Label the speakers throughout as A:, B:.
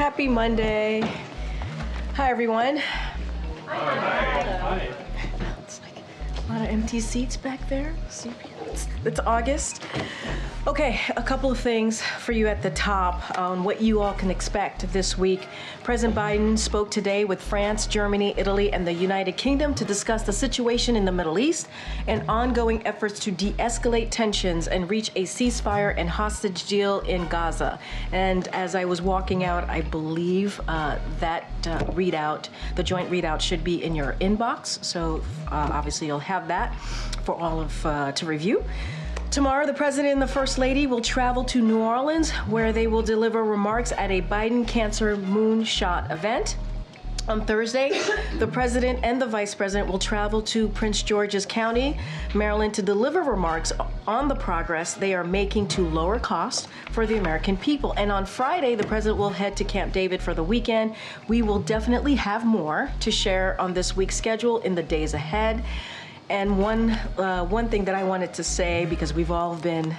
A: Happy Monday. Hi, everyone.
B: Hi.
A: It's like a lot of empty seats back there. It's August. Okay, a couple of things for you at the top on what you all can expect this week. President Biden spoke today with France, Germany, Italy, and the United Kingdom to discuss the situation in the Middle East and ongoing efforts to de-escalate tensions and reach a ceasefire and hostage deal in Gaza. And as I was walking out, I believe that readout, the joint readout, should be in your inbox. So obviously you'll have that for all of to review. Tomorrow, the President and the First Lady will travel to New Orleans, where they will deliver remarks at a Biden Cancer Moonshot event. On Thursday, the President and the Vice President will travel to Prince George's County, Maryland, to deliver remarks on the progress they are making to lower costs for the American people. And on Friday, the President will head to Camp David for the weekend. We will definitely have more to share on this week's schedule in the days ahead. And one thing that I wanted to say, because we've all been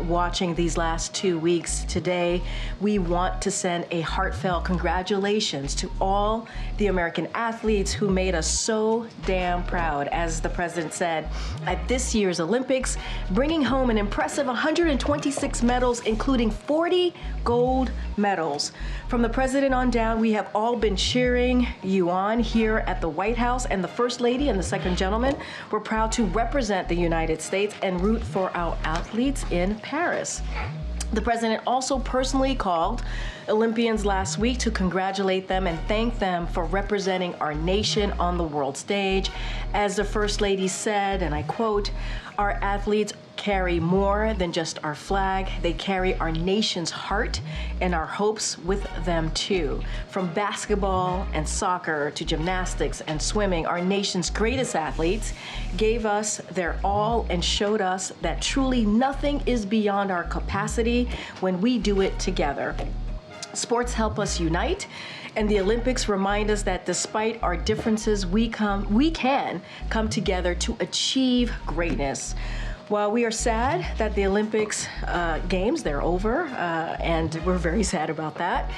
A: watching these last 2 weeks, today we want to send a heartfelt congratulations to all the American athletes who made us so damn proud, as the President said, at this year's Olympics, bringing home an impressive 126 medals, including 40 gold medals. From the President on down, we have all been cheering you on here at the White House, and the First Lady and the Second Gentleman were proud to represent the United States and root for our athletes in Paris. The President also personally called Olympians last week to congratulate them and thank them for representing our nation on the world stage. As the First Lady said, and I quote, "Our athletes carry more than just our flag. They carry our nation's heart and our hopes with them too. From basketball and soccer to gymnastics and swimming, our nation's greatest athletes gave us their all and showed us that truly nothing is beyond our capacity when we do it together. Sports help us unite, and the Olympics remind us that despite our differences, we can come together to achieve greatness." While we are sad that the Olympics games, they're over, and we're very sad about that,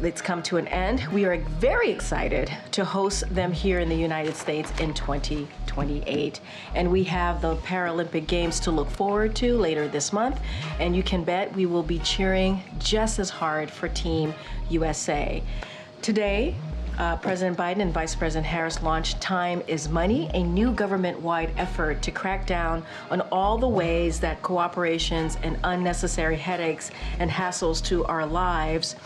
A: it's come to an end, we are very excited to host them here in the United States in 2028. And we have the Paralympic Games to look forward to later this month, and you can bet we will be cheering just as hard for Team USA. Today, President Biden and Vice President Harris launched Time is Money, a new government-wide effort to crack down on all the ways that cooperations and unnecessary headaches and hassles to our lives,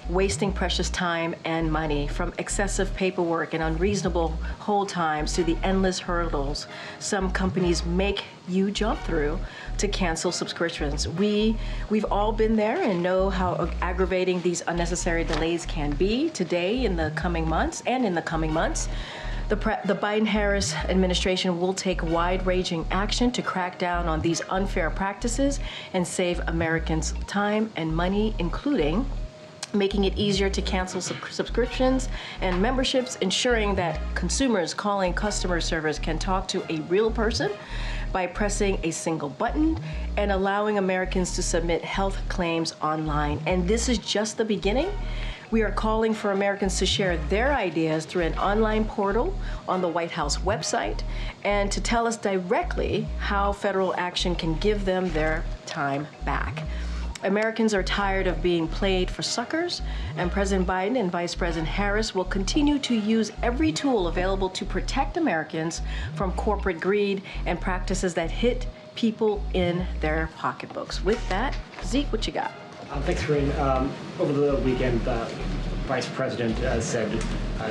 A: wasting precious time and money, from excessive paperwork and unreasonable hold times to the endless hurdles some companies make you jump through to cancel subscriptions. We've all been there and know how aggravating these unnecessary delays can be. Today, in the coming months, the Biden-Harris administration will take wide-ranging action to crack down on these unfair practices and save Americans time and money, including making it easier to cancel subscriptions and memberships, ensuring that consumers calling customer service can talk to a real person by pressing a single button, and allowing Americans to submit health claims online. And this is just the beginning. We are calling for Americans to share their ideas through an online portal on the White House website and to tell us directly how federal action can give them their time back. Americans are tired of being played for suckers, and President Biden and Vice President Harris will continue to use every tool available to protect Americans from corporate greed and practices that hit people in their pocketbooks. With that, Zeke, what you got?
C: Thanks, Corinne. Over the weekend, Vice President said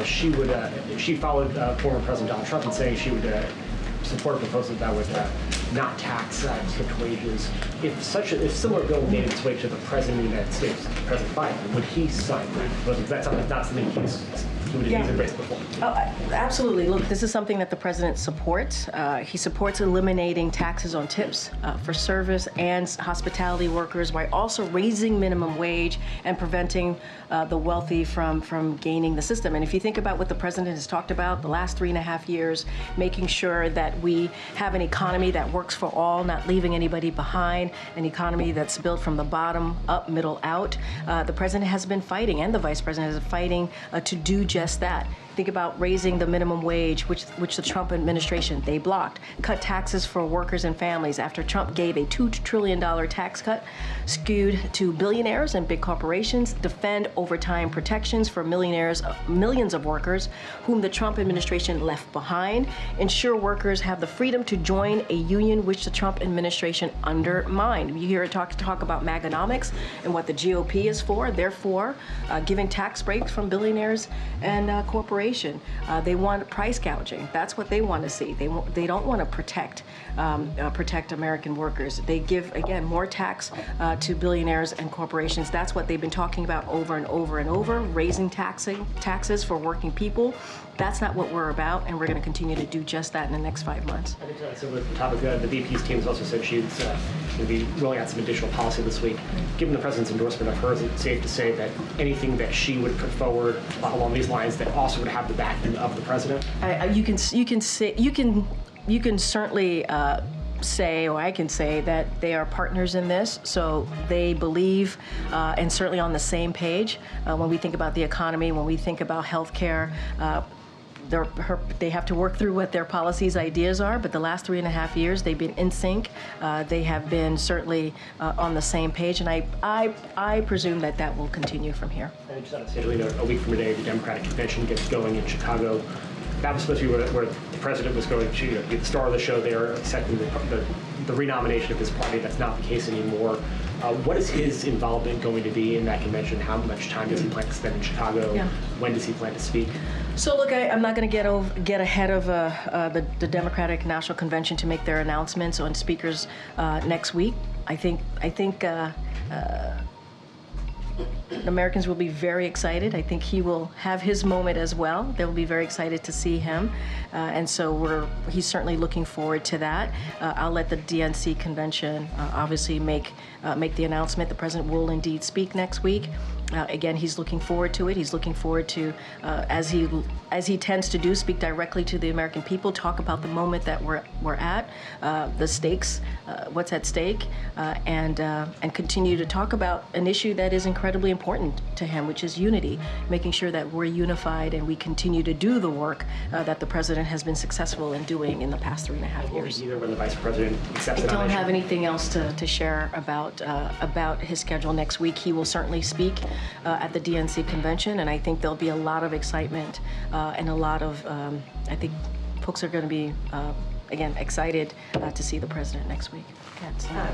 C: she followed former President Donald Trump in saying she would support a proposal that would not tax tipped wages. If similar bill made its way to the President of the United States, President Biden, would he sign that proposal? That's not something he's he's embraced before.
A: Oh, absolutely. Look, this is something that the president supports. He supports eliminating taxes on tips for service and hospitality workers while also raising minimum wage and preventing the wealthy from gaining the system. And if you think about what the president has talked about the last 3.5 years, making sure that we have an economy that works for all, not leaving anybody behind, an economy that's built from the bottom up, middle out, the president has been fighting, and the vice president has been fighting to do just that. Think about raising the minimum wage, which the Trump administration, they blocked. Cut taxes for workers and families after Trump gave a $2 trillion tax cut, skewed to billionaires and big corporations, defend overtime protections for millions of workers whom the Trump administration left behind, ensure workers have the freedom to join a union which the Trump administration undermined. You hear it talk about Maganomics and what the GOP is for. Therefore, giving tax breaks from billionaires and corporations. They want price gouging. That's what they want to see. They don't want to protect American workers. They give, again, more tax to billionaires and corporations. That's what they've been talking about over and over and over, raising taxes for working people. That's not what we're about, and we're going to continue to do just that in the next 5 months.
C: I think so. With the topic, the VP's team has also said she's going to be rolling out some additional policy this week. Given the president's endorsement of hers, it's safe to say that anything that she would put forward along these lines that also would have the backing of the president.
A: You can certainly say, or I can say, that they are partners in this, so they believe and certainly on the same page when we think about the economy, when we think about healthcare. They have to work through what their policies, ideas are, but the last 3.5 years they've been in sync. They have been certainly on the same page, and I presume that will continue from here.
C: And just a week from today, the Democratic convention gets going in Chicago. That was supposed to be where the president was going to be the star of the show. They are accepting the renomination of his party. That's not the case anymore. What is his involvement going to be in that convention? How much time does he plan to spend in Chicago? Yeah. When does he plan to speak?
A: So look, I'm not going to get ahead of the Democratic National Convention to make their announcements on speakers next week. I think Americans will be very excited. I think he will have his moment as well. They will be very excited to see him, and so he's certainly looking forward to that. I'll let the DNC convention obviously make the announcement. The president will indeed speak next week. Again, he's looking forward to it. He's looking forward to, as he tends to do, speak directly to the American people, talk about the moment that we're at, the stakes, what's at stake, and continue to talk about an issue that is incredibly important to him, which is unity, making sure that we're unified and we continue to do the work that the president has been successful in doing in the past 3.5 years.
C: Either when the vice president accepts the
A: I don't
C: nomination.
A: have anything else to share about his schedule next week. He will certainly speak at the DNC convention, and I think there'll be a lot of excitement and a lot of, I think folks are going to be, again, excited to see the president next week.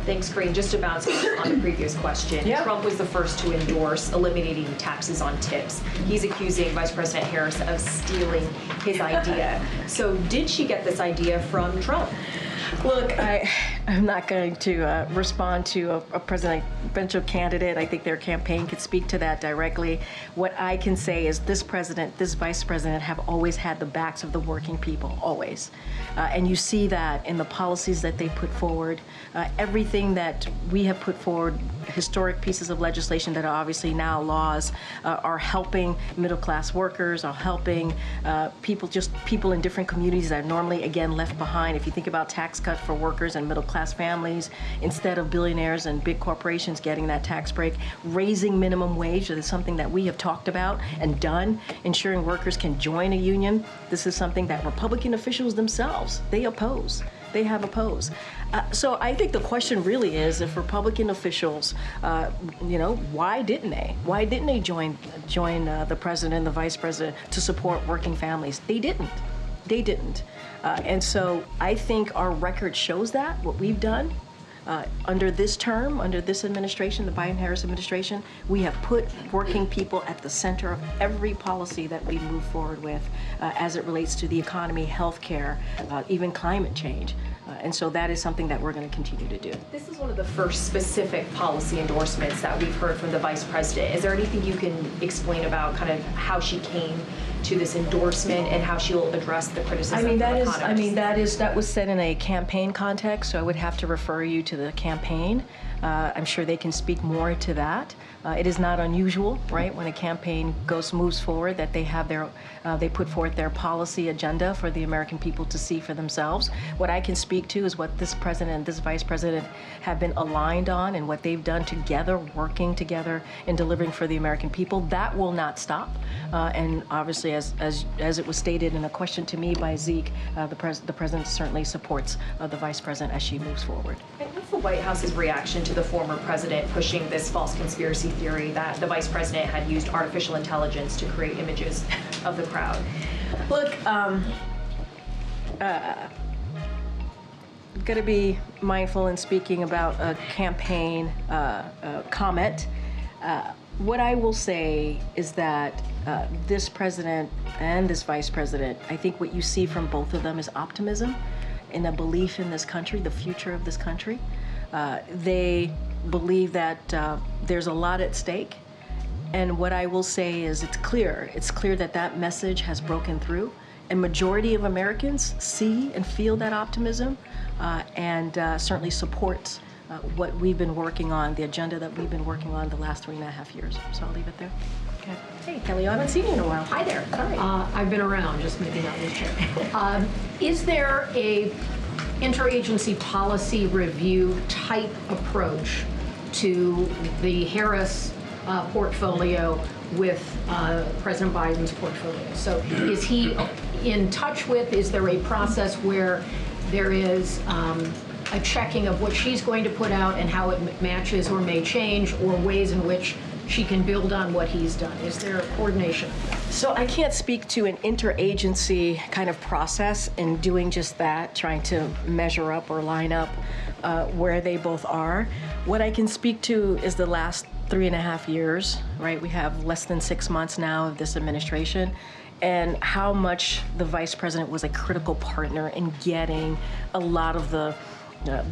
B: Thanks, Green. Just to bounce on the previous question, Trump was the first to endorse eliminating taxes on tips. He's accusing Vice President Harris of stealing his idea. So did she get this idea from Trump?
A: Look, I'm not going to respond to a presidential candidate. I think their campaign could speak to that directly. What I can say is this president, this vice president have always had the backs of the working people, always. And you see that in the policies that they put forward. Everything that we have put forward, historic pieces of legislation that are obviously now laws, are helping middle-class workers, are helping people in different communities that are normally, again, left behind. If you think about tax cut for workers and middle-class families, instead of billionaires and big corporations getting that tax break, raising minimum wage, that is something that we have talked about and done, ensuring workers can join a union. This is something that Republican officials themselves, they have opposed. So I think the question really is, if Republican officials, why didn't they? Why didn't they join the president and the vice president to support working families? They didn't. And so I think our record shows that, what we've done. Under this term, under this administration, the Biden-Harris administration, we have put working people at the center of every policy that we move forward with as it relates to the economy, healthcare, even climate change. And so that is something that we're going to continue to do.
B: This is one of the first specific policy endorsements that we've heard from the vice president. Is there anything you can explain about kind of how she came to this endorsement and how she'll address the criticism from economists?
A: That was said in a campaign context, so I would have to refer you to the campaign. I'm sure they can speak more to that. It is not unusual, right, when a campaign moves forward, that they have they put forth their policy agenda for the American people to see for themselves. What I can speak to is what this president and this vice president have been aligned on and what they've done together, working together and delivering for the American people. That will not stop. And obviously, as it was stated in a question to me by Zeke, the president certainly supports the vice president as she moves forward.
B: And what's the White House's reaction to the former president pushing this false conspiracy theory that the vice president had used artificial intelligence to create images of the crowd?
A: Look, got to be mindful in speaking about a campaign comment. What I will say is that this president and this vice president, I think what you see from both of them is optimism and a belief in this country, the future of this country. They believe that there's a lot at stake. And what I will say is it's clear that that message has broken through. And majority of Americans see and feel that optimism and certainly supports what we've been working on, the agenda that we've been working on the last 3.5 years. So I'll leave it there. Okay. Hey, Kelly, I haven't seen you in a while.
D: Hi there.
A: Sorry.
D: I've been around, just maybe not this year. Is there a interagency policy review type approach to the Harris portfolio with President Biden's portfolio? So is he in touch with, is there a process where there is a checking of what she's going to put out and how it matches or may change, or ways in which she can build on what he's done? Is there coordination?
A: So I can't speak to an interagency kind of process in doing just that, trying to measure up or line up where they both are. What I can speak to is the last 3.5 years, right? We have less than 6 months now of this administration, and how much the vice president was a critical partner in getting a lot of the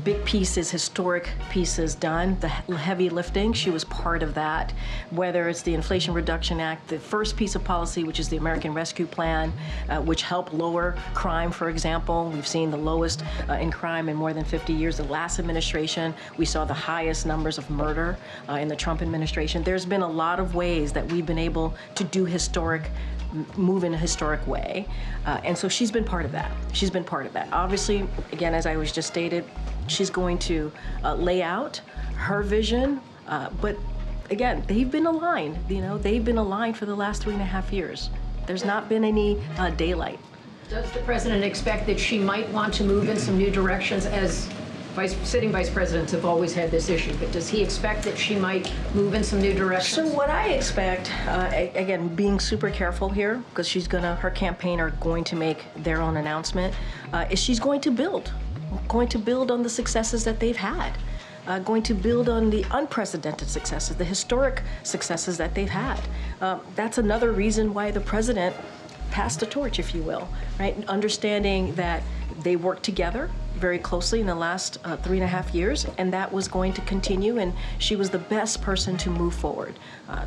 A: big pieces, historic pieces done, the heavy lifting. She was part of that, whether it's the Inflation Reduction Act, the first piece of policy, which is the American Rescue Plan, which helped lower crime, for example. We've seen the lowest in crime in more than 50 years. The last administration, we saw the highest numbers of murder in the Trump administration. There's been a lot of ways that we've been able to move in a historic way. And so she's been part of that. She's been part of that. Obviously, again, as I was just stated, she's going to lay out her vision. But again, they've been aligned. They've been aligned for the last 3.5 years. There's not been any daylight.
D: Does the president expect that she might want to move in some new directions, as sitting vice presidents have always had this issue, but does he expect that she might move in some new directions?
A: So what I expect, again, being super careful here, because her campaign are going to make their own announcement, is she's going to build on the successes that they've had, going to build on the unprecedented successes, the historic successes that they've had. That's another reason why the president passed the torch, if you will, right? Understanding that they worked together very closely in the last 3.5 years, and that was going to continue, and she was the best person to move forward.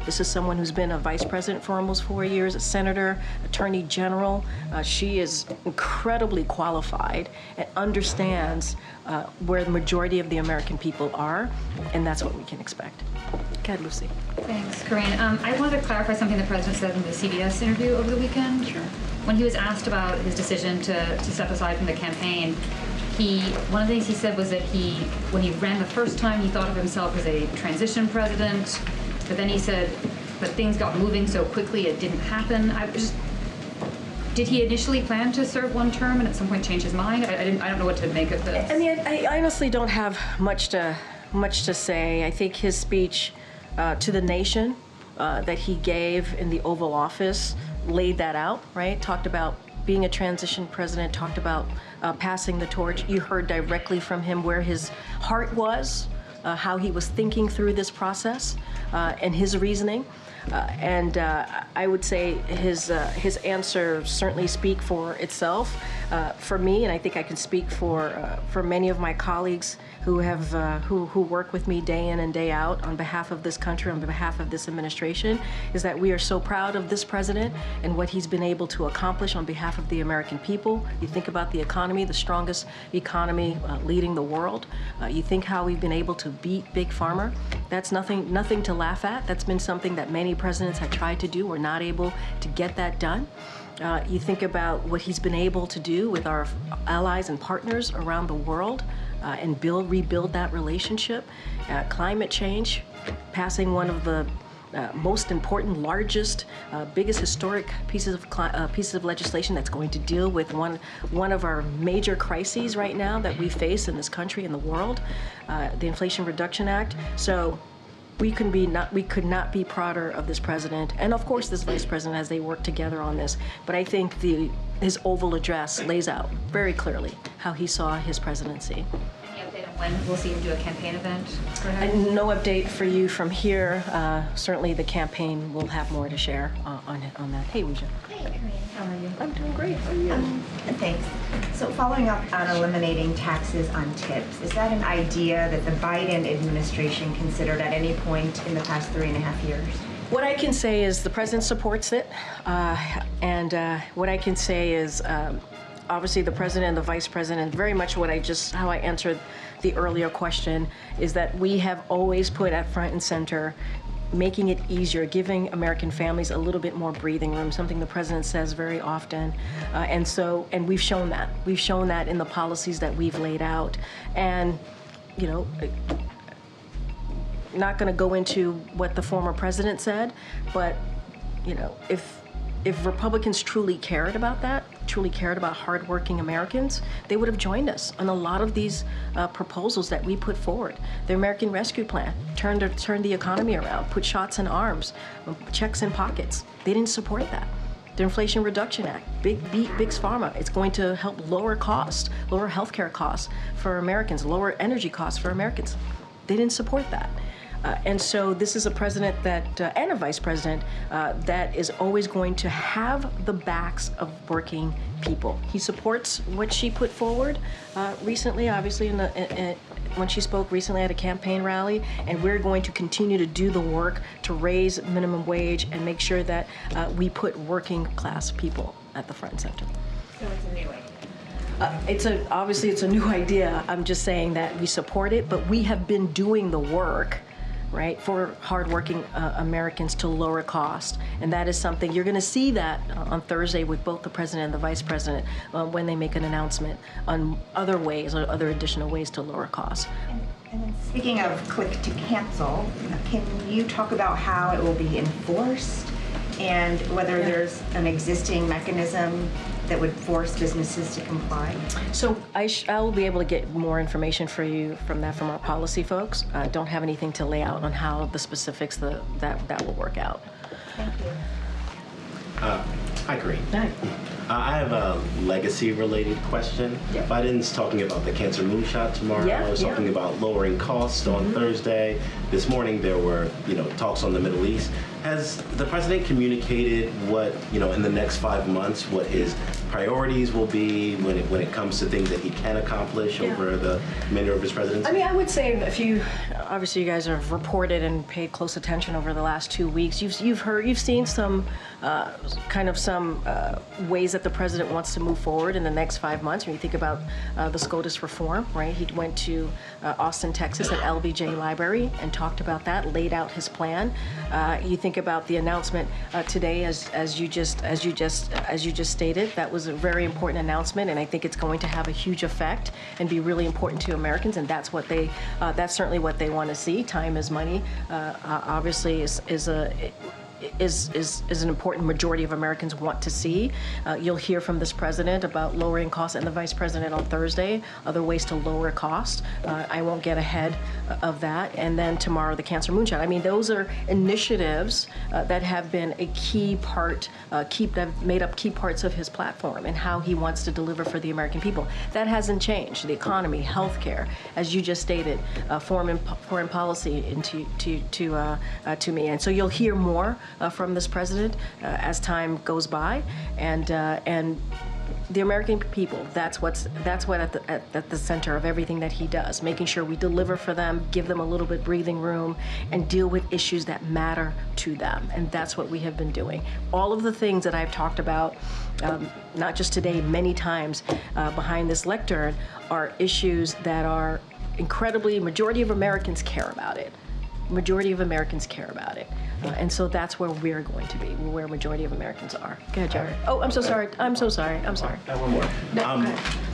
A: This is someone who's been a vice president for almost 4 years, a senator, attorney general. She is incredibly qualified and understands where the majority of the American people are, and that's what we can expect. Go ahead, Lucy.
E: Thanks, Corinne. I wanted to clarify something the president said in the CBS interview over the weekend.
A: Sure.
E: When he was asked about his decision to step aside from the campaign, one of the things he said was that when he ran the first time, he thought of himself as a transition president, but then he said that things got moving so quickly it didn't happen. Did he initially plan to serve one term and at some point change his mind? I don't know what to make of this.
A: I mean, I honestly don't have much to say. I think his speech to the nation that he gave in the Oval Office laid that out, right? Talked about being a transition president, talked about passing the torch. You heard directly from him where his heart was, how he was thinking through this process, and his reasoning. And I would say his answer certainly speak for itself. For me, and I think I can speak for many of my colleagues who work with me day in and day out on behalf of this country, on behalf of this administration, is that we are so proud of this president and what he's been able to accomplish on behalf of the American people. You think about the economy, the strongest economy leading the world. You think how we've been able to beat Big Pharma. That's nothing to laugh at. That's been something that many presidents have tried to do. We're not able to get that done. You think about what he's been able to do with our allies and partners around the world and rebuild that relationship. Climate change, passing one of the most important, largest, biggest historic pieces of legislation that's going to deal with one of our major crises right now that we face in this country and the world, the Inflation Reduction Act. So we could not be prouder of this president and of course this vice president as they work together on this. But I think his Oval Address lays out very clearly how he saw his presidency.
E: Any update on when we'll see him do a campaign event?
A: And no update for you from here. Certainly the campaign will have more to share on that. Hey, Ruja.
F: Hey, Marianne, how are you?
A: I'm doing great. How are you?
F: Thanks. So following up on eliminating taxes on tips, is that an idea that the Biden administration considered at any point in the past 3.5 years?
A: What I can say is the president supports it. And what I can say is obviously the president and the vice president, very much how I answered the earlier question, is that we have always put at front and center making it easier, giving American families a little bit more breathing room, something the president says very often. And we've shown that. We've shown that in the policies that we've laid out. And, not going to go into what the former president said, but, if Republicans truly cared about that, truly cared about hardworking Americans, they would have joined us on a lot of these proposals that we put forward. The American Rescue Plan, turn the economy around, put shots in arms, checks in pockets. They didn't support that. The Inflation Reduction Act, Big Pharma, it's going to help lower healthcare costs for Americans, lower energy costs for Americans. They didn't support that. And so this is a president and a vice president that is always going to have the backs of working people. He supports what she put forward recently, obviously, when she spoke recently at a campaign rally, and we're going to continue to do the work to raise minimum wage and make sure that we put working class people at the front and center.
F: So it's a new idea.
A: Obviously it's a new idea. I'm just saying that we support it, but we have been doing the work, right, for hardworking Americans to lower cost. And that is something, you're going to see that on Thursday with both the president and the vice president when they make an announcement on other ways or other additional ways to lower costs.
F: And then speaking of click to cancel, can you talk about how it will be enforced and whether there's an existing mechanism that would force businesses to comply?
A: So I'll be able to get more information for you from our policy folks. I don't have anything to lay out on how the specifics that will work out.
F: Thank you.
G: Hi, Green.
A: Hi.
G: I have a legacy-related question.
A: Yeah.
G: Biden's talking about the cancer moonshot tomorrow.
A: Yeah,
G: He's talking about lowering costs on Thursday. This morning there were, talks on the Middle East. Has the president communicated what, in the next 5 months, what his priorities will be when it comes to things that he can accomplish over the remainder of his presidency?
A: I mean, I would say obviously you guys have reported and paid close attention over the last 2 weeks. You've seen some ways that the president wants to move forward in the next 5 months. When you think about the SCOTUS reform, right? He went to Austin, Texas at LBJ Library and talked about that, laid out his plan. You think about the announcement today, as you just stated. That was a very important announcement, and I think it's going to have a huge effect and be really important to Americans. And that's certainly what they want to see. Time is money. Obviously, is an important majority of Americans want to see. You'll hear from this president about lowering costs and the vice president on Thursday, other ways to lower cost. I won't get ahead of that. And then tomorrow, the cancer moonshot. I mean, those are initiatives that have been a key part, that have made up key parts of his platform and how he wants to deliver for the American people. That hasn't changed. The economy, healthcare, as you just stated, foreign policy to me. And so you'll hear more from this president as time goes by, and the American people, that's what at the center of everything that he does, making sure we deliver for them, give them a little bit breathing room, and deal with issues that matter to them. And that's what we have been doing. All of the things that I've talked about, not just today, many times behind this lectern, are issues that are majority of Americans care about it. Majority of Americans care about it. And so that's where we're going to be, where majority of Americans are. Go ahead, Jared. Oh, I'm so sorry. I have
G: one more.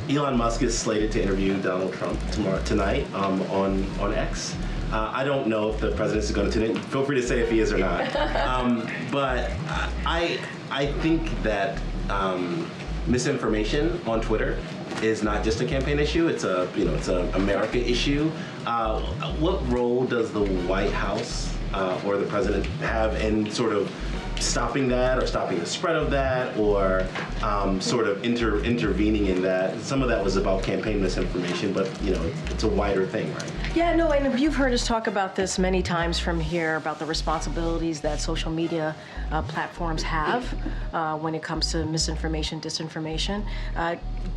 G: Elon Musk is slated to interview Donald Trump tonight on X. I don't know if the president is going to tune in. Feel free to say if he is or not. But I think that misinformation on Twitter is not just a campaign issue. It's a America issue. What role does the White House or the president have in sort of stopping that, or stopping the spread of that, or sort of intervening in that? Some of that was about campaign misinformation, but it's a wider thing, right?
A: Yeah, no, and you've heard us talk about this many times from here, about the responsibilities that social media platforms have when it comes to misinformation, disinformation.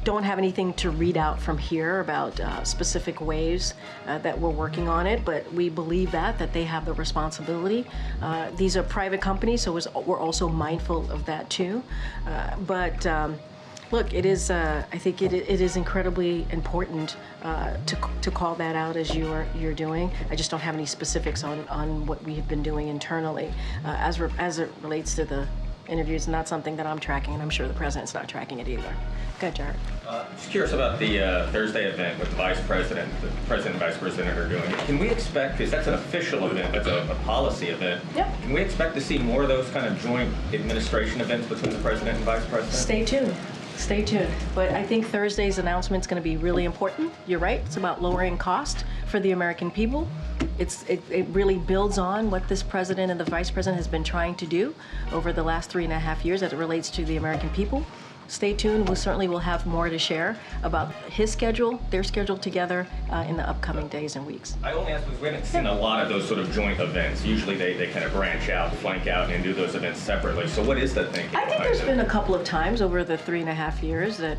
A: Don't have anything to read out from here about specific ways that we're working on it, but we believe that they have the responsibility. These are private companies, so we're also mindful of that too. But look, it is. I think it is incredibly important to call that out as you're doing. I just don't have any specifics on what we have been doing internally as it relates to the interviews. Not something that I'm tracking, and I'm sure the president's not tracking it either. Go ahead, Jared.
H: Just curious about the Thursday event with the president and vice president are doing. Can we expect, because that's an official event, that's a policy event,
A: Yep.
H: Can we expect to see more of those kind of joint administration events between the president and vice president?
A: Stay tuned. But I think Thursday's announcement is going to be really important. You're right. It's about lowering cost for the American people. It really builds on what this president and the vice president has been trying to do over the last 3.5 years as it relates to the American people. Stay tuned. We certainly will have more to share about his schedule, their schedule together in the upcoming days and weeks.
H: I only ask because we haven't seen a lot of those sort of joint events. Usually they kind of branch out, flank out, and do those events separately. So what is the thinking?
A: I think there's been a couple of times over the 3.5 years that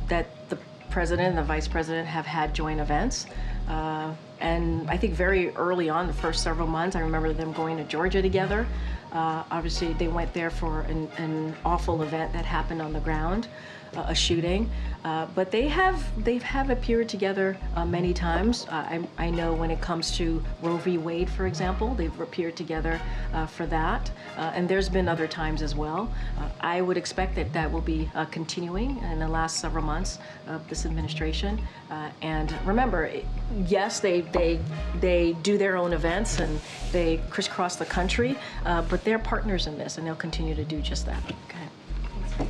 A: the president and the vice president have had joint events. And I think very early on, the first several months, I remember them going to Georgia together. Obviously, they went there for an awful event that happened on the ground, a shooting. But they've appeared together many times. I know when it comes to Roe v. Wade, for example, they've appeared together for that. And there's been other times as well. I would expect that will be continuing in the last several months of this administration. And remember, yes, they do their own events and they crisscross the country, but they're partners in this, and they'll continue to do just that. Okay.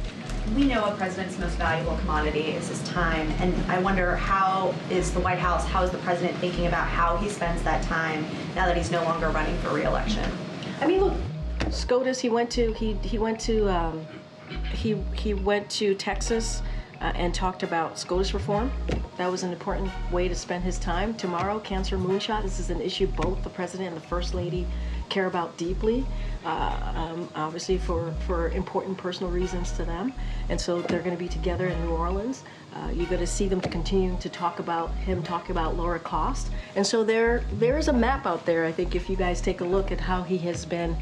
F: We know a president's most valuable commodity is his time, and I wonder how is the White House, how is the president thinking about how he spends that time now that he's no longer running for re-election?
A: I mean, look, SCOTUS. He went to Texas and talked about SCOTUS reform. That was an important way to spend his time. Tomorrow, cancer moonshot. This is an issue both the president and the first lady care about deeply, obviously for important personal reasons to them. And so they're going to be together in New Orleans. You're going to see them continuing to talk about lower cost. And so there is a map out there. I think if you guys take a look at how he has been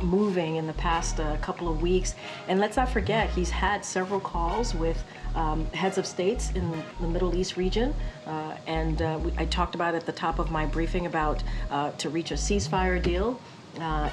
A: moving in the past couple of weeks. And let's not forget, he's had several calls with heads of states in the Middle East region. I talked about at the top of my briefing about to reach a ceasefire deal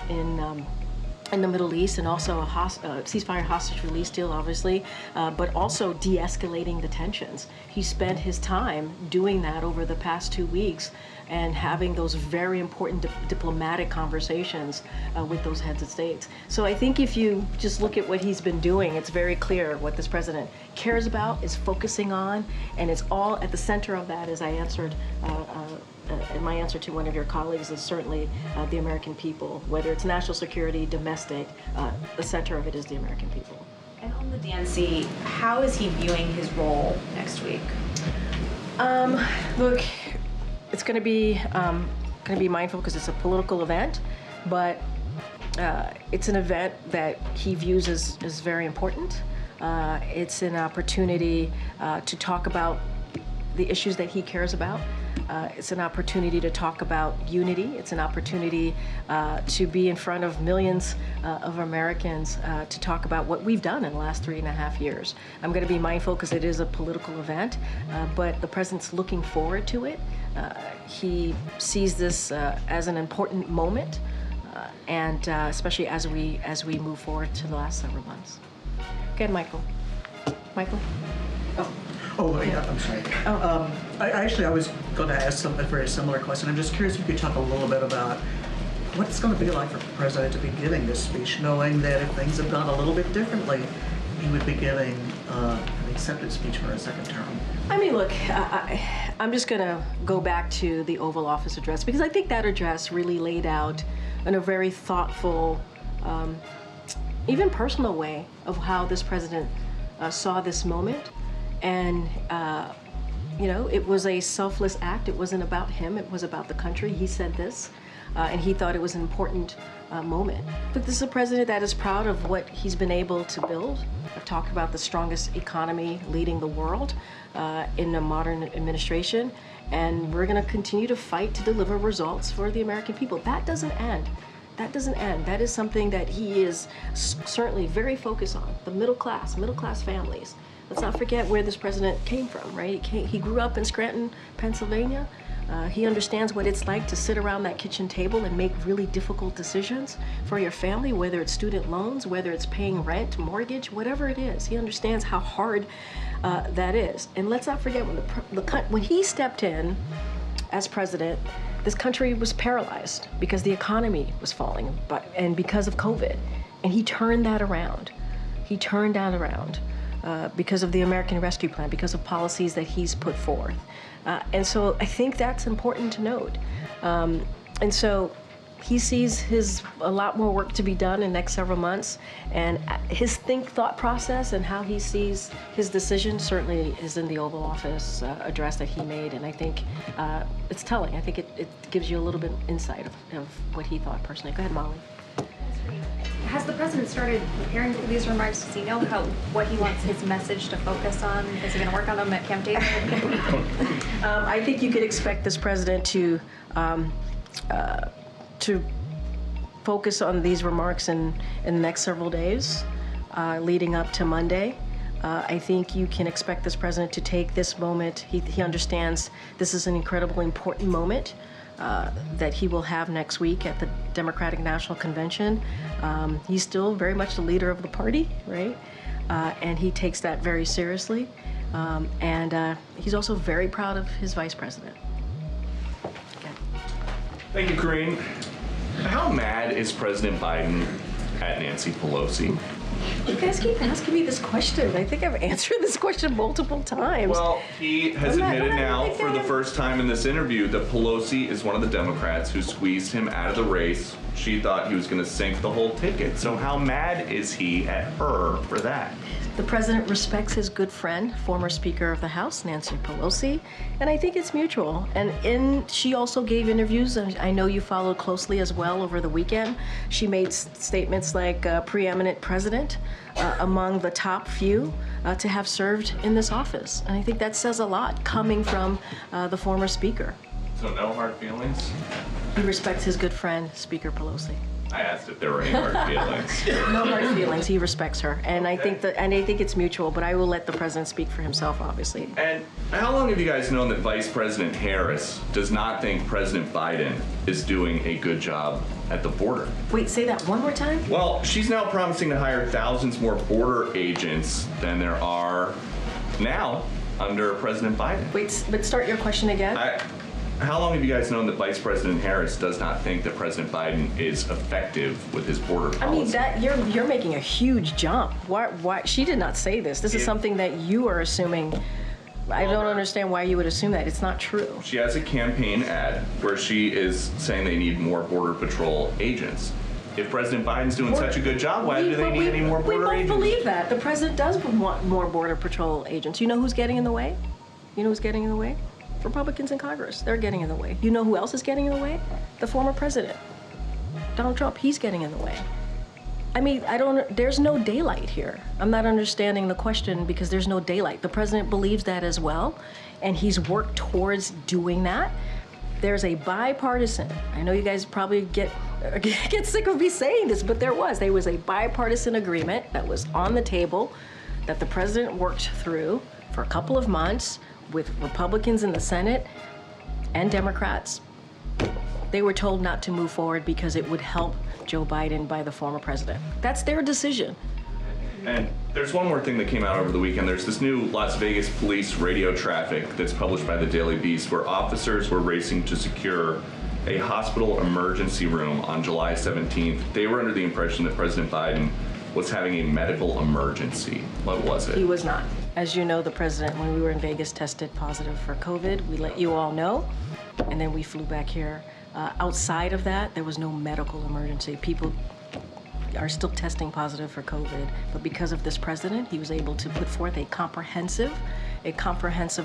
A: in the Middle East, and also a ceasefire hostage release deal, obviously, but also de-escalating the tensions. He spent his time doing that over the past 2 weeks and having those very important diplomatic conversations with those heads of states. So I think if you just look at what he's been doing, it's very clear what this president cares about, is focusing on, and it's all at the center of that, as I answered in my answer to one of your colleagues, is certainly the American people. Whether it's national security, domestic, the center of it is the American people.
F: And on the DNC, how is he viewing his role next week?
A: Look, it's going to be mindful because it's a political event, but It's an event that he views as very important. It's an opportunity to talk about the issues that he cares about. It's an opportunity to talk about unity. It's an opportunity to be in front of millions of Americans to talk about what we've done in the last 3.5 years. I'm going to be mindful because it is a political event, but the president's looking forward to it. He sees this as an important moment, and especially as we move forward to the last several months. Go ahead, Michael. Michael?
I: Oh, yeah, I'm sorry. I was going to ask a very similar question. I'm just curious if you could talk a little bit about what it's going to be like for the president to be giving this speech, knowing that if things have gone a little bit differently, he would be giving an accepted speech for a second term.
A: I mean, look, I'm just going to go back to the Oval Office address, because I think that address really laid out in a very thoughtful, even personal way of how this president saw this moment. And, it was a selfless act. It wasn't about him. It was about the country. He said this, and he thought it was an important moment. But this is a president that is proud of what he's been able to build. I've talked about the strongest economy leading the world in a modern administration, and we're going to continue to fight to deliver results for the American people. That doesn't end. That doesn't end. That is something that he is certainly very focused on, the middle class families. Let's not forget where this president came from, right? He grew up in Scranton, Pennsylvania. He understands what it's like to sit around that kitchen table and make really difficult decisions for your family, whether it's student loans, whether it's paying rent, mortgage, whatever it is. He understands how hard that is. And let's not forget when he stepped in as president, this country was paralyzed because the economy was falling, and because of COVID. And he turned that around. Because of the American Rescue Plan, because of policies that he's put forth. And so I think that's important to note. And so he sees a lot more work to be done in the next several months, and his thought process and how he sees his decision certainly is in the Oval Office address that he made, and I think it's telling. I think it gives you a little bit insight of what he thought personally. Go ahead, Molly.
J: Has the president started preparing for these remarks? Does he know what he wants his message to focus on? Is he going to work on them at Camp David?
A: I think you could expect this president to focus on these remarks in the next several days, leading up to Monday. I think you can expect this president to take this moment. He understands this is an incredibly important moment that he will have next week at the Democratic National Convention. He's still very much the leader of the party, right? And he takes that very seriously. And he's also very proud of his vice president. Okay.
K: Thank you, Corinne. How mad is President Biden at Nancy Pelosi?
A: You guys keep asking me this question. I think I've answered this question multiple times.
K: Well, he has admitted now for the first time in this interview that Pelosi is one of the Democrats who squeezed him out of the race. She thought he was going to sink the whole ticket. So how mad is he at her for that?
A: The president respects his good friend, former Speaker of the House, Nancy Pelosi, and I think it's mutual. And she also gave interviews, and I know you followed closely as well over the weekend. She made statements like preeminent president among the top few to have served in this office. And I think that says a lot coming from the former Speaker.
K: So no hard feelings?
A: He respects his good friend, Speaker Pelosi.
K: I asked if there were any hard feelings.
A: No hard feelings. He respects her, and I think it's mutual. But I will let the president speak for himself, obviously.
K: And how long have you guys known that Vice President Harris does not think President Biden is doing a good job at the border?
A: Wait, say that one more time.
K: Well, she's now promising to hire thousands more border agents than there are now under President Biden.
A: Wait, but start your question again.
K: How long have you guys known that Vice President Harris does not think that President Biden is effective with his border policy?
A: I mean, you're making a huge jump. Why? She did not say this. This is something that you are assuming. I don't understand why you would assume that. It's not true.
K: She has a campaign ad where she is saying they need more Border Patrol agents. If President Biden's doing such a good job, why do they need any more border agents?
A: We both believe that. The president does want more Border Patrol agents. You know who's getting in the way? You know who's getting in the way? Republicans in Congress. They're getting in the way. You know who else is getting in the way? The former president. Donald Trump, he's getting in the way. I mean, there's no daylight here. I'm not understanding the question because there's no daylight. The president believes that as well, and he's worked towards doing that. There's a bipartisan, I know you guys probably get sick of me saying this, but there was a bipartisan agreement that was on the table that the president worked through for a couple of months with Republicans in the Senate and Democrats. They were told not to move forward because it would help Joe Biden by the former president. That's their decision.
K: And there's one more thing that came out over the weekend. There's this new Las Vegas police radio traffic that's published by the Daily Beast where officers were racing to secure a hospital emergency room on July 17th. They were under the impression that President Biden was having a medical emergency. What was it?
A: He was not. As you know, the president, when we were in Vegas, tested positive for COVID. We let you all know, and then we flew back here. Outside of that, there was no medical emergency. People are still testing positive for COVID, but because of this president, he was able to put forth a comprehensive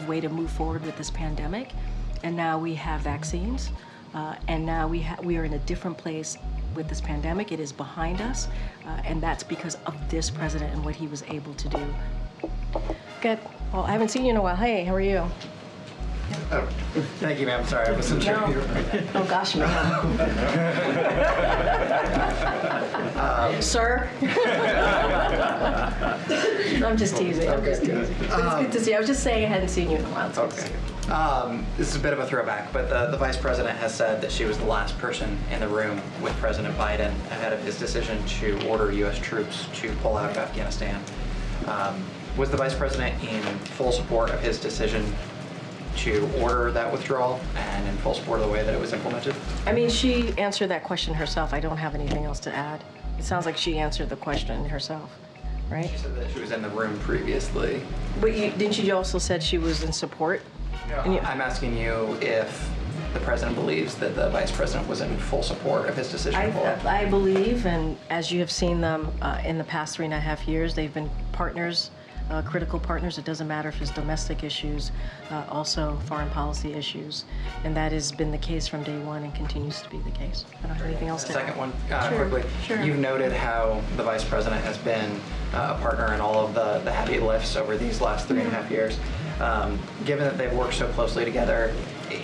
A: way to move forward with this pandemic. And now we have vaccines, and now we are in a different place with this pandemic. It is behind us, and that's because of this president and what he was able to do. Good. Well, I haven't seen you in a while. Hey, how are you?
L: Oh, thank you, ma'am. Sorry, I wasn't sure.
A: Oh, gosh, ma'am. Sir? I'm just teasing. But it's good to see you. I was just saying I hadn't seen you in a while.
L: Okay. This is a bit of a throwback, but the vice president has said that she was the last person in the room with President Biden ahead of his decision to order U.S. troops to pull out of Afghanistan. Was the vice president in full support of his decision to order that withdrawal and in full support of the way that it was implemented?
A: I mean, she answered that question herself. I don't have anything else to add. It sounds like she answered the question herself, right?
L: She said that she was in the room previously.
A: But didn't you also said she was in support?
L: No, I'm asking you if the president believes that the vice president was in full support of his decision.
A: I believe, and as you have seen them in the past 3.5 years, they've been partners, critical partners. It doesn't matter if it's domestic issues, also foreign policy issues. And that has been the case from day one and continues to be the case. I don't have anything else to add.
L: Second one, quickly.
A: Sure.
L: You've noted how the vice president has been a partner in all of the heavy lifts over these last 3.5 years. Given that they've worked so closely together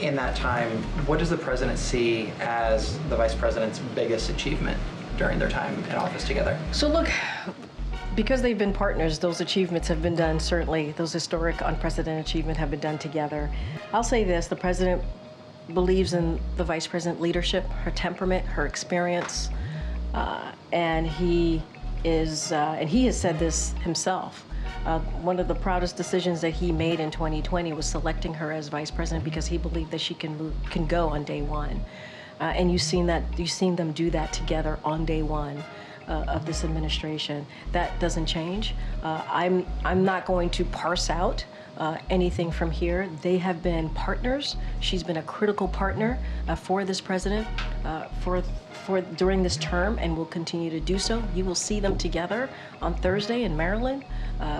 L: in that time, what does the president see as the vice president's biggest achievement during their time in office together?
A: So look, because they've been partners, those achievements have been done, certainly, those historic, unprecedented achievements have been done together. I'll say this, the president believes in the vice president leadership, her temperament, her experience, and he has said this himself. One of the proudest decisions that he made in 2020 was selecting her as vice president because he believed that she can go on day one. And you've seen them do that together on day one of this administration. That doesn't change. I'm not going to parse out anything from here. They have been partners. She's been a critical partner for this president for during this term and will continue to do so. You will see them together on Thursday in Maryland,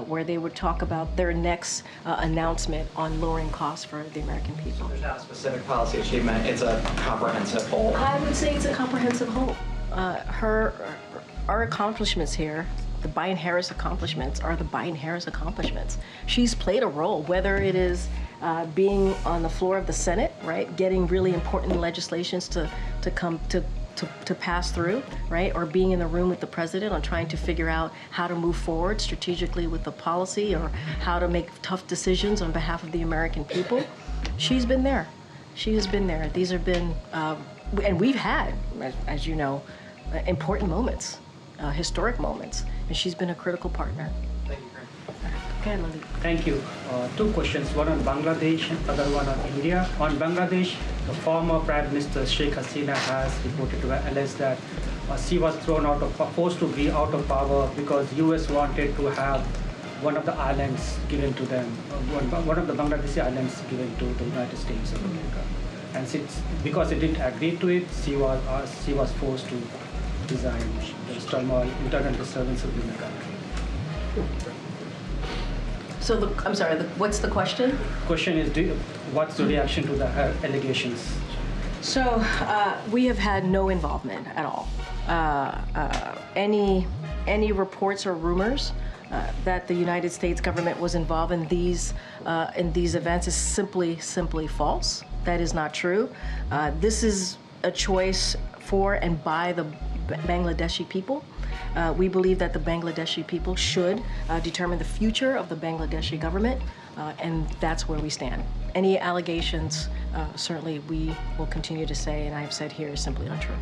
A: where they would talk about their next announcement on lowering costs for the American people.
L: There's not a specific policy achievement, it's a comprehensive whole.
A: I would say it's a comprehensive whole. Our accomplishments here, the Biden-Harris accomplishments, are the Biden-Harris accomplishments. She's played a role, whether it is being on the floor of the Senate, right, getting really important legislations to pass through, right, or being in the room with the president on trying to figure out how to move forward strategically with the policy or how to make tough decisions on behalf of the American people. She's been there. She has been there. These have been, and we've had, as you know, important moments, historic moments, and she's been a critical partner.
L: Thank you,
A: Okay, Lily.
M: Thank you. Two questions, one on Bangladesh and other one on India. On Bangladesh, the former Prime Minister Sheikh Hasina has reported to alleged that she was forced to be out of power because US wanted to have one of the islands given to them, one of the Bangladeshi islands given to the United States of America. And because it didn't agree to it, she was forced to resign. There's turmoil, internal disturbances in the country.
A: So I'm sorry, what's the question?
M: Question is, what's the reaction to the allegations?
A: So we have had no involvement at all. Any reports or rumors that the United States government was involved in these events is simply false. That is not true. This is a choice for and by the Bangladeshi people. We believe that the Bangladeshi people should determine the future of the Bangladeshi government, and that's where we stand. Any allegations, certainly we will continue to say, and I have said here, is simply untrue.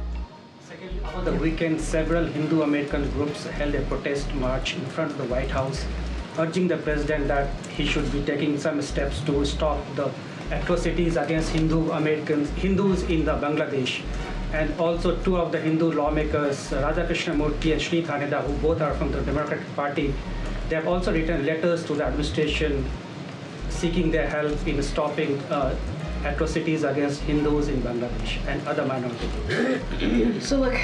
M: Secondly, over the weekend, several Hindu American groups held a protest march in front of the White House, urging the president that he should be taking some steps to stop the atrocities against Hindus in the Bangladesh. And also two of the Hindu lawmakers, Raja Krishnamurti and Sri Thaneda, who both are from the Democratic Party, they have also written letters to the administration seeking their help in stopping atrocities against Hindus in Bangladesh and other minority groups.
A: So look,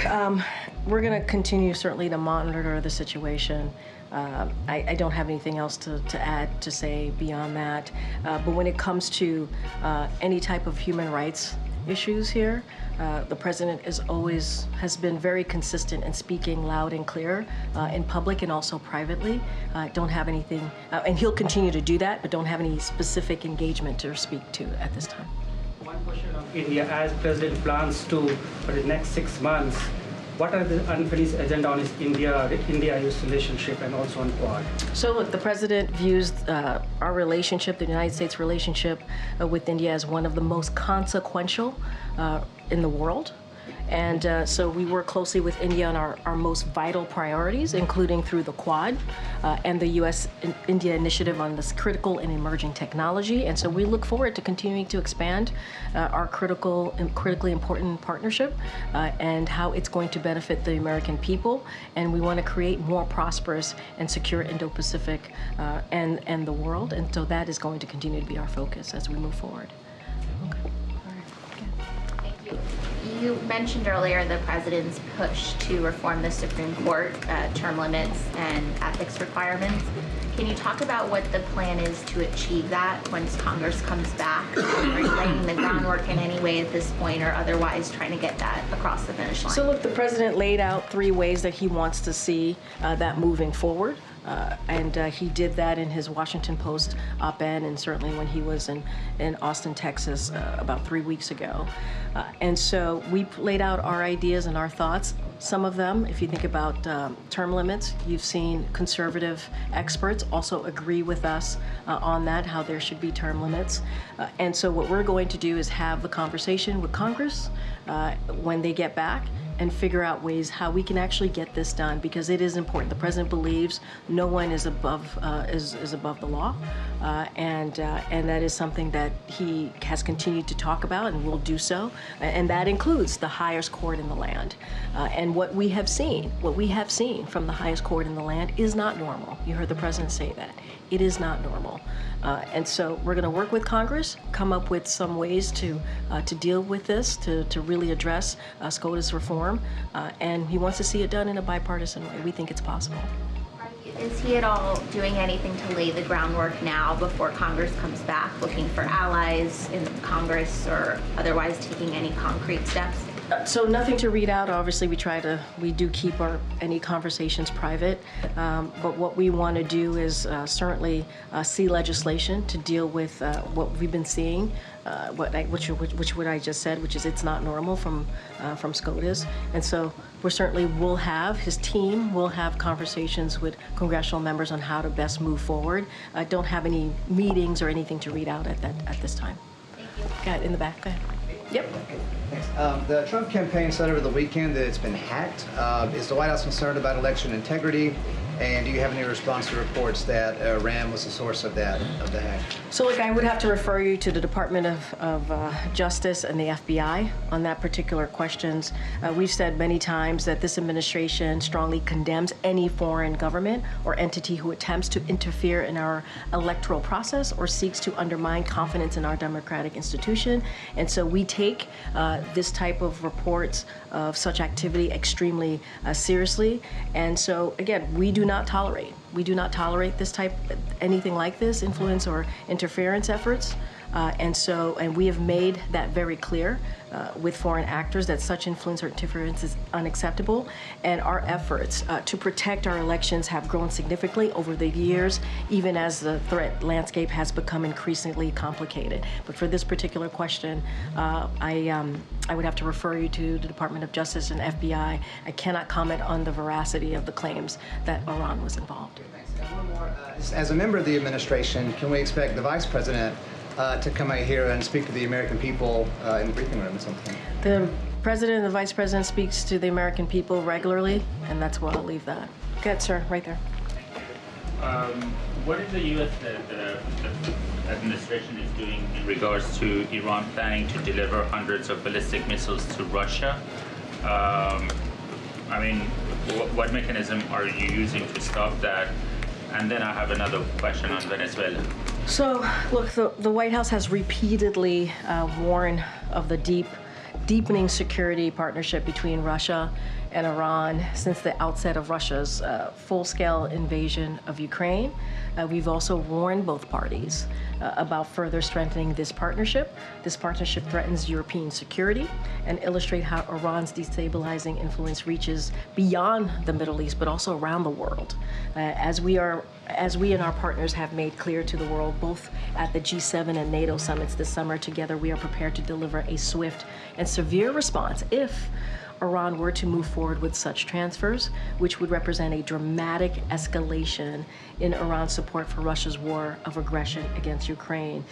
A: we're going to continue certainly to monitor the situation. I don't have anything else to add, to say beyond that. But when it comes to any type of human rights issues here, the president has been very consistent in speaking loud and clear in public and also privately. Don't have anything, and he'll continue to do that, but don't have any specific engagement to speak to at this time.
M: One question on India, as president plans to, for the next 6 months, what are the unfinished agenda on his India-US relationship and also on Quad?
A: So look, the president views our relationship, the United States relationship with India, as one of the most consequential in the world. And so we work closely with India on our most vital priorities, including through the Quad and the U.S.-India initiative on this critical and emerging technology. And so we look forward to continuing to expand our critically important partnership and how it's going to benefit the American people. And we want to create more prosperous and secure Indo-Pacific and the world. And so that is going to continue to be our focus as we move forward. Okay.
N: You mentioned earlier the president's push to reform the Supreme Court, term limits and ethics requirements. Can you talk about what the plan is to achieve that once Congress comes back? Are you laying the groundwork in any way at this point, or otherwise trying to get that across the finish line?
A: So look, the president laid out 3 ways that he wants to see that moving forward. And he did that in his Washington Post op-ed, and certainly when he was in Austin, Texas, about 3 weeks ago. And so we laid out our ideas and our thoughts. Some of them, if you think about term limits, you've seen conservative experts also agree with us on that, how there should be term limits. And so what we're going to do is have the conversation with Congress when they get back, and figure out ways how we can actually get this done, because it is important. The president believes no one is above the law, and that is something that he has continued to talk about and will do so, and that includes the highest court in the land. And what we have seen from the highest court in the land is not normal. You heard the president say that. It is not normal. And so we're going to work with Congress, come up with some ways to deal with this, to really address SCOTUS reform, and he wants to see it done in a bipartisan way. We think it's possible.
N: Is he at all doing anything to lay the groundwork now before Congress comes back, looking for allies in Congress or otherwise taking any concrete steps?
A: So nothing to read out. Obviously, we do keep any conversations private. But what we want to do is certainly see legislation to deal with what we've been seeing, which what I just said, which is it's not normal from SCOTUS. And so his team will have conversations with congressional members on how to best move forward. I don't have any meetings or anything to read out at this time.
N: Thank you.
A: Got it, in the back. Go ahead. Yep.
O: Thanks. The Trump campaign said over the weekend that it's been hacked. Is the White House concerned about election integrity? And do you have any response to reports that Iran was the source of the hack?
A: So look, I would have to refer you to the Department of Justice and the FBI on that particular questions. We've said many times that this administration strongly condemns any foreign government or entity who attempts to interfere in our electoral process or seeks to undermine confidence in our democratic institution. And so we take this type of reports of such activity extremely seriously. And so again, we do not tolerate this type, anything like this, influence or interference efforts And we have made that very clear with foreign actors that such influence or interference is unacceptable. And our efforts to protect our elections have grown significantly over the years, even as the threat landscape has become increasingly complicated. But for this particular question, I would have to refer you to the Department of Justice and FBI. I cannot comment on the veracity of the claims that Iran was involved.
O: One more. As a member of the administration, can we expect the Vice President to come out here and speak to the American people in the briefing room at some point?
A: The President and the Vice President speaks to the American people regularly, and that's where I'll leave that. Go ahead, sir, right there.
P: What is the U.S. the administration is doing in regards to Iran planning to deliver hundreds of ballistic missiles to Russia? I mean, what mechanism are you using to stop that? And then I have another question on Venezuela.
A: So, look, the White House has repeatedly warned of the deepening security partnership between Russia and Iran since the outset of Russia's full-scale invasion of Ukraine. We've also warned both parties about further strengthening this partnership. This partnership threatens European security and illustrates how Iran's destabilizing influence reaches beyond the Middle East, but also around the world. As we and our partners have made clear to the world, both at the G7 and NATO summits this summer, together we are prepared to deliver a swift and severe response if Iran were to move forward with such transfers, which would represent a dramatic escalation in Iran's support for Russia's war of aggression against Ukraine.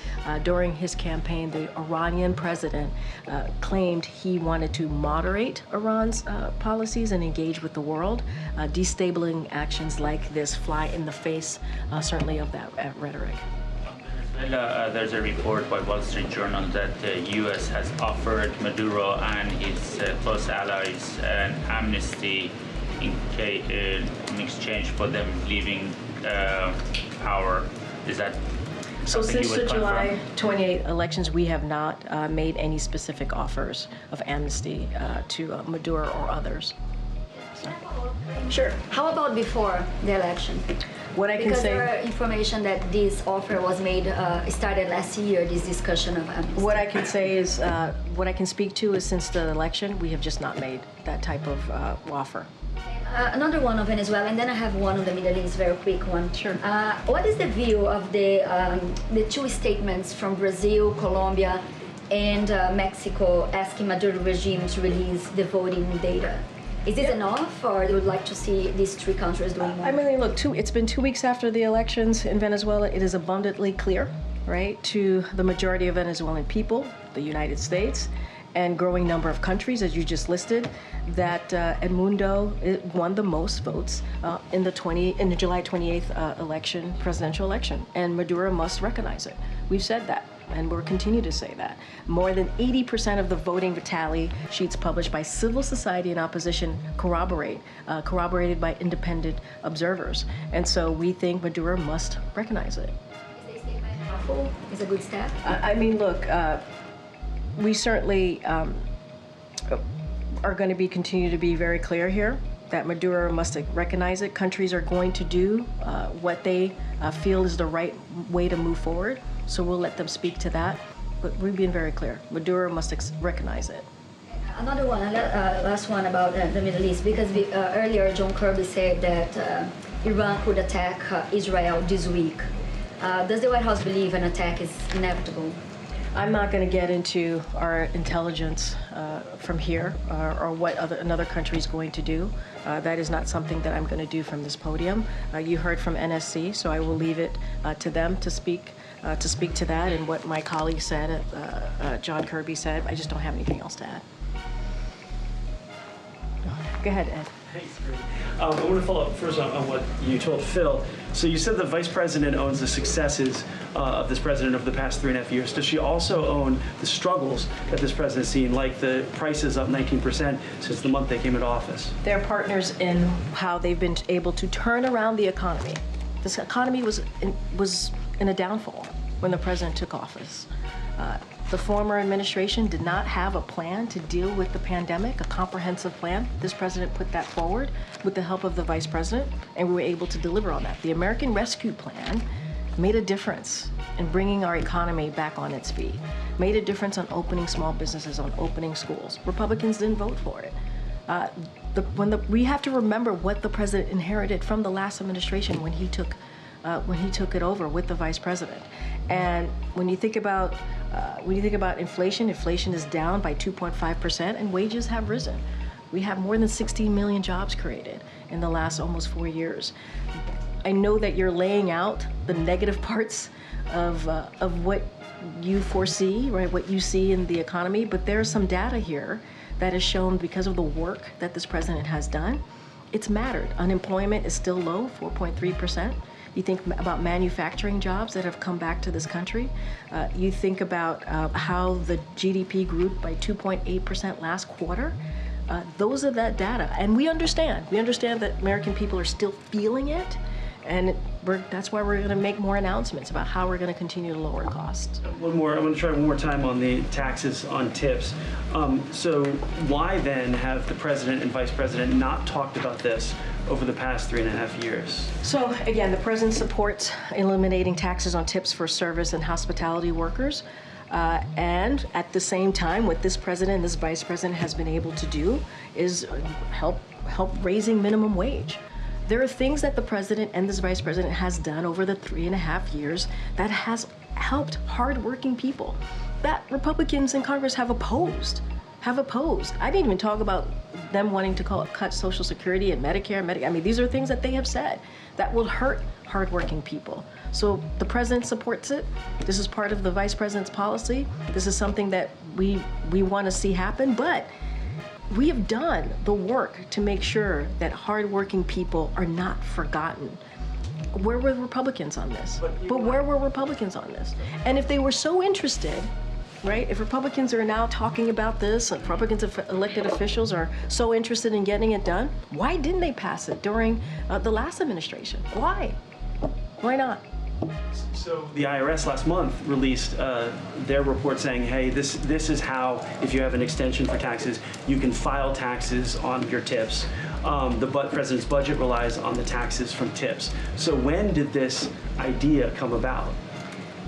A: During his campaign, the Iranian president claimed he wanted to moderate Iran's policies and engage with the world. Destabilizing actions like this fly in the face, certainly, of that rhetoric.
P: There's a report by Wall Street Journal that the U.S. has offered Maduro and his close allies an amnesty in exchange for them leaving power. Is that
A: so?
P: Since
A: the July 28 elections, we have not made any specific offers of amnesty to Maduro or others. So.
Q: Sure. How about before the election?
A: What I can
Q: because
A: say,
Q: there are information that this offer was made, started last year, this discussion of amnesty.
A: What I can say is, what I can speak to is since the election, we have just not made that type of offer.
Q: Another one on Venezuela, and then I have one on the Middle East, very quick one.
A: Sure.
Q: What is the view of the two statements from Brazil, Colombia, and Mexico asking Maduro regime to release the voting data? Is this enough, or you would like to see these three countries doing more?
A: I mean, look, it's been 2 weeks after the elections in Venezuela. It is abundantly clear, right, to the majority of Venezuelan people, the United States, and growing number of countries, as you just listed, that Edmundo won the most votes in the July 28th presidential election, and Maduro must recognize it. We've said that, and we'll continue to say that. More than 80% of the voting tally sheets published by civil society and opposition corroborated by independent observers, and so we think Maduro must recognize it.
Q: Is the statement helpful? Is a good step?
A: I mean, look. We certainly are going to continue to be very clear here that Maduro must recognize it. Countries are going to do what they feel is the right way to move forward, so we'll let them speak to that. But we've been very clear. Maduro must recognize it.
Q: Another one, last one about the Middle East, because earlier John Kirby said that Iran could attack Israel this week. Does the White House believe an attack is inevitable?
A: I'm not going to get into our intelligence from here or what another country is going to do. That is not something that I'm going to do from this podium. You heard from NSC, so I will leave it to them to speak to that and what my colleague said, John Kirby said. I just don't have anything else to add. Go ahead, Ed.
R: Thanks, I want to follow up first on what you told Phil. So you said the vice president owns the successes of this president over the past 3.5 years. Does she also own the struggles that this president's seen, like the prices up 19% since the month they came into office?
A: They're partners in how they've been able to turn around the economy. This economy was in a downfall when the president took office. The former administration did not have a plan to deal with the pandemic, a comprehensive plan. This president put that forward with the help of the vice president, and we were able to deliver on that. The American Rescue Plan made a difference in bringing our economy back on its feet, made a difference on opening small businesses, on opening schools. Republicans didn't vote for it. We have to remember what the president inherited from the last administration when he took it over with the vice president. And when you think about inflation is down by 2.5%, and wages have risen. We have more than 16 million jobs created in the last almost 4 years. I know that you're laying out the negative parts of what you foresee, right? What you see in the economy, but there's some data here that has shown, because of the work that this president has done, it's mattered. Unemployment is still low, 4.3%. You think about manufacturing jobs that have come back to this country. You think about how the GDP grew by 2.8% last quarter. Those are that data. And we understand that American people are still feeling it. And that's why we're going to make more announcements about how we're going to continue to lower costs.
R: One more. I'm going to try one more time on the taxes on tips. So why then have the president and vice president not talked about this over the past 3.5 years?
A: So again, the president supports eliminating taxes on tips for service and hospitality workers. And at the same time, what this president and this vice president has been able to do is help raising minimum wage. There are things that the president and this vice president has done over the 3.5 years that has helped hardworking people that Republicans in Congress have opposed. I didn't even talk about them wanting to cut Social Security and Medicare. I mean, these are things that they have said that will hurt hardworking people. So the president supports it. This is part of the vice president's policy. This is something that we want to see happen, but we have done the work to make sure that hardworking people are not forgotten. Where were Republicans on this? But where were Republicans on this? And if they were so interested, right, if Republicans are now talking about this, and Republicans elected officials are so interested in getting it done, why didn't they pass it during the last administration? Why? Why not?
R: So the IRS last month released their report saying, hey, this is how, if you have an extension for taxes, you can file taxes on your tips. The president's budget relies on the taxes from tips. So when did this idea come about?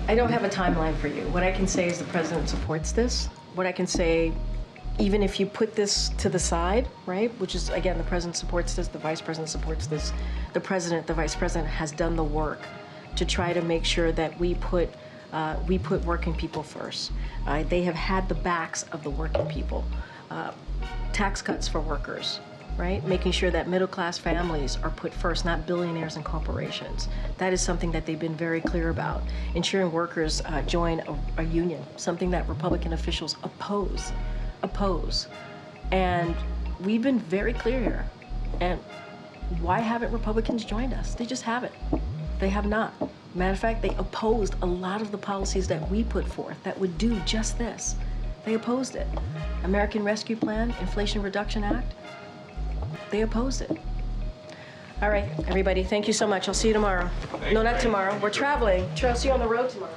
A: I don't have a timeline for you. What I can say is the president supports this. What I can say, even if you put this to the side, right, which is, again, the president supports this, the vice president supports this, the vice president has done the work to try to make sure that we put working people first. They have had the backs of the working people. Tax cuts for workers, right? Making sure that middle-class families are put first, not billionaires and corporations. That is something that they've been very clear about. Ensuring workers join a union, something that Republican officials oppose. And we've been very clear here. And why haven't Republicans joined us? They just haven't. They have not. Matter of fact, they opposed a lot of the policies that we put forth that would do just this. They opposed it. American Rescue Plan, Inflation Reduction Act, they opposed it. All right, everybody, thank you so much. I'll see you tomorrow. No, not tomorrow. We're traveling. I'll see you on the road tomorrow.